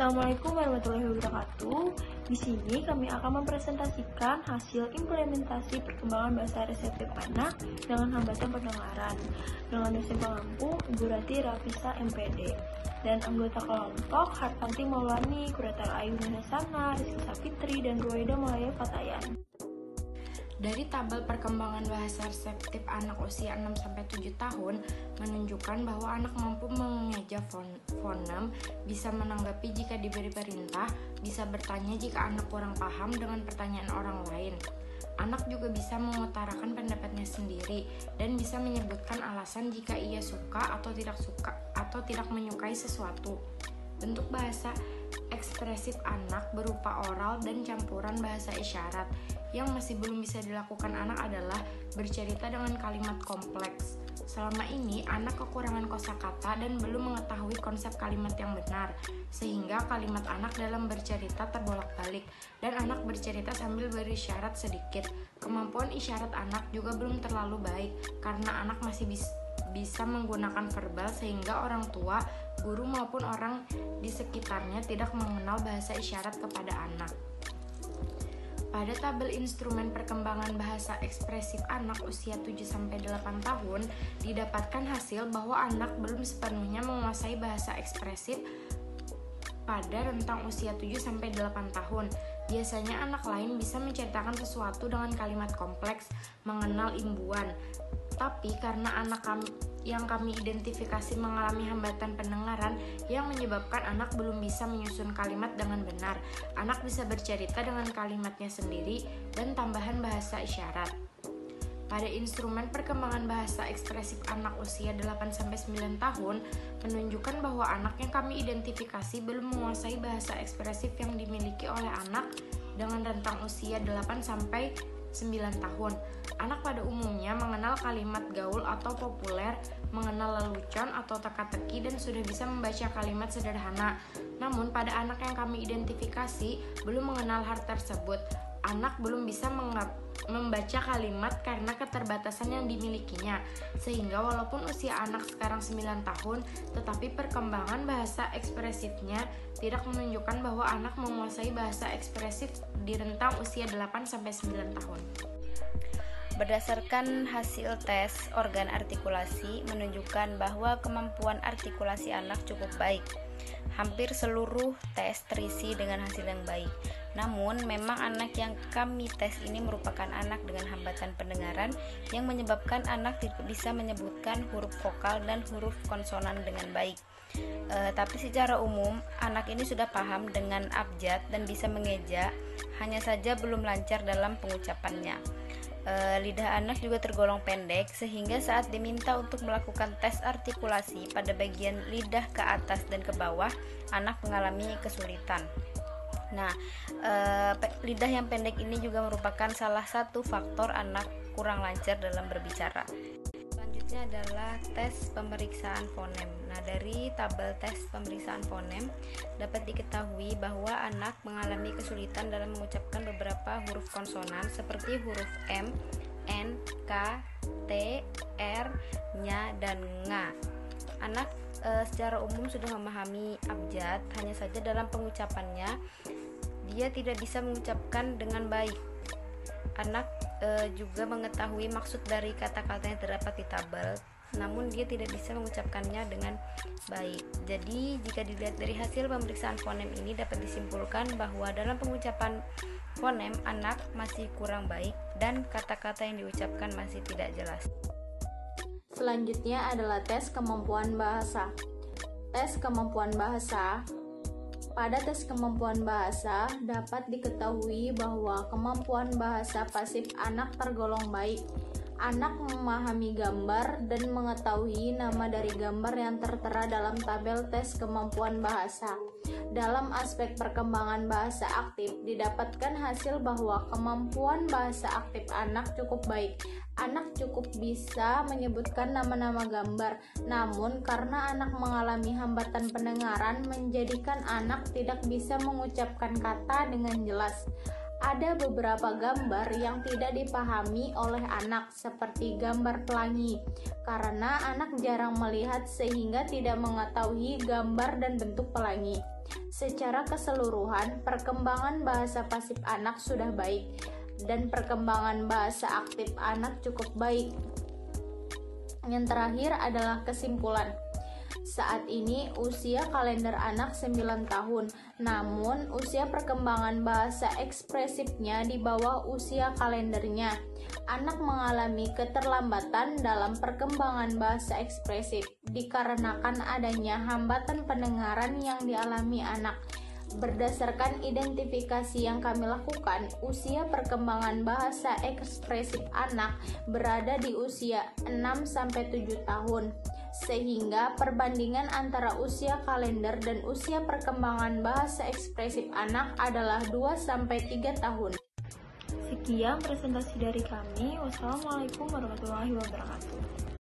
Assalamualaikum warahmatullahi wabarakatuh. Di sini kami akan mempresentasikan hasil implementasi perkembangan bahasa reseptif anak dengan hambatan pendengaran dengan dosen pengampu Ibu Rati Rafisa MPD dan anggota kelompok Hartanti Maulani, Kurator Ayu Nunasana, Rizky Sapitri, dan Ruwaida Malaya Fatayan. Dari tabel perkembangan bahasa reseptif anak usia 6-7 tahun menunjukkan bahwa anak mampu mengeja fonem, bisa menanggapi jika diberi perintah, bisa bertanya jika anak kurang paham dengan pertanyaan orang lain. Anak juga bisa mengutarakan pendapatnya sendiri dan bisa menyebutkan alasan jika ia suka atau tidak menyukai sesuatu. Bentuk bahasa ekspresif anak berupa oral dan campuran bahasa isyarat. Yang masih belum bisa dilakukan anak adalah bercerita dengan kalimat kompleks. Selama ini, anak kekurangan kosakata dan belum mengetahui konsep kalimat yang benar, sehingga kalimat anak dalam bercerita terbolak-balik, dan anak bercerita sambil berisyarat sedikit. Kemampuan isyarat anak juga belum terlalu baik, karena anak masih bisa menggunakan verbal, sehingga orang tua, guru maupun orang di sekitarnya tidak mengenal bahasa isyarat kepada anak. Pada tabel instrumen perkembangan bahasa ekspresif anak usia 7-8 tahun, didapatkan hasil bahwa anak belum sepenuhnya menguasai bahasa ekspresif pada rentang usia 7-8 tahun. Biasanya anak lain bisa menceritakan sesuatu dengan kalimat kompleks, mengenal imbuhan. Tapi karena anak yang kami identifikasi mengalami hambatan pendengaran yang menyebabkan anak belum bisa menyusun kalimat dengan benar, anak bisa bercerita dengan kalimatnya sendiri dan tambahan bahasa isyarat. Pada instrumen perkembangan bahasa ekspresif anak usia 8-9 tahun menunjukkan bahwa anak yang kami identifikasi belum menguasai bahasa ekspresif yang dimiliki oleh anak dengan rentang usia 8-9 tahun. Anak pada umumnya mengenal kalimat gaul atau populer, mengenal lelucon atau teka-teki, dan sudah bisa membaca kalimat sederhana. Namun pada anak yang kami identifikasi belum mengenal hal tersebut. Anak belum bisa membaca kalimat karena keterbatasan yang dimilikinya. Sehingga walaupun usia anak sekarang 9 tahun, tetapi perkembangan bahasa ekspresifnya tidak menunjukkan bahwa anak menguasai bahasa ekspresif di rentang usia 8-9 tahun. Berdasarkan hasil tes organ artikulasi menunjukkan bahwa kemampuan artikulasi anak cukup baik. Hampir seluruh tes terisi dengan hasil yang baik. Namun, memang anak yang kami tes ini merupakan anak dengan hambatan pendengaran yang menyebabkan anak tidak bisa menyebutkan huruf vokal dan huruf konsonan dengan baik. Tapi secara umum, anak ini sudah paham dengan abjad dan bisa mengeja, hanya saja belum lancar dalam pengucapannya. Lidah anak juga tergolong pendek, sehingga saat diminta untuk melakukan tes artikulasi pada bagian lidah ke atas dan ke bawah, anak mengalami kesulitan. Nah, lidah yang pendek ini juga merupakan salah satu faktor anak kurang lancar dalam berbicara. Selanjutnya adalah tes pemeriksaan fonem. Nah, dari tabel tes pemeriksaan fonem dapat diketahui bahwa anak mengalami kesulitan dalam mengucapkan beberapa huruf konsonan seperti huruf M, N, K, T, R, nya, dan nga. Anak secara umum sudah memahami abjad, hanya saja dalam pengucapannya dia tidak bisa mengucapkan dengan baik. Anak juga mengetahui maksud dari kata-kata yang terdapat di tabel, namun dia tidak bisa mengucapkannya dengan baik. Jadi, jika dilihat dari hasil pemeriksaan fonem ini dapat disimpulkan bahwa dalam pengucapan fonem anak masih kurang baik dan kata-kata yang diucapkan masih tidak jelas. Selanjutnya adalah tes kemampuan bahasa. Tes kemampuan bahasa. Pada tes kemampuan bahasa dapat diketahui bahwa kemampuan bahasa pasif anak tergolong baik. Anak memahami gambar dan mengetahui nama dari gambar yang tertera dalam tabel tes kemampuan bahasa. Dalam aspek perkembangan bahasa aktif, didapatkan hasil bahwa kemampuan bahasa aktif anak cukup baik. Anak cukup bisa menyebutkan nama-nama gambar, namun karena anak mengalami hambatan pendengaran menjadikan anak tidak bisa mengucapkan kata dengan jelas. Ada beberapa gambar yang tidak dipahami oleh anak, seperti gambar pelangi, karena anak jarang melihat sehingga tidak mengetahui gambar dan bentuk pelangi. Secara keseluruhan, perkembangan bahasa pasif anak sudah baik, dan perkembangan bahasa aktif anak cukup baik. Yang terakhir adalah kesimpulan. Saat ini usia kalender anak 9 tahun, namun usia perkembangan bahasa ekspresifnya di bawah usia kalendernya. Anak mengalami keterlambatan dalam perkembangan bahasa ekspresif dikarenakan adanya hambatan pendengaran yang dialami anak. Berdasarkan identifikasi yang kami lakukan, usia perkembangan bahasa ekspresif anak berada di usia 6-7 tahun. Sehingga perbandingan antara usia kalender dan usia perkembangan bahasa ekspresif anak adalah 2-3 tahun. Sekian presentasi dari kami. Wassalamualaikum warahmatullahi wabarakatuh.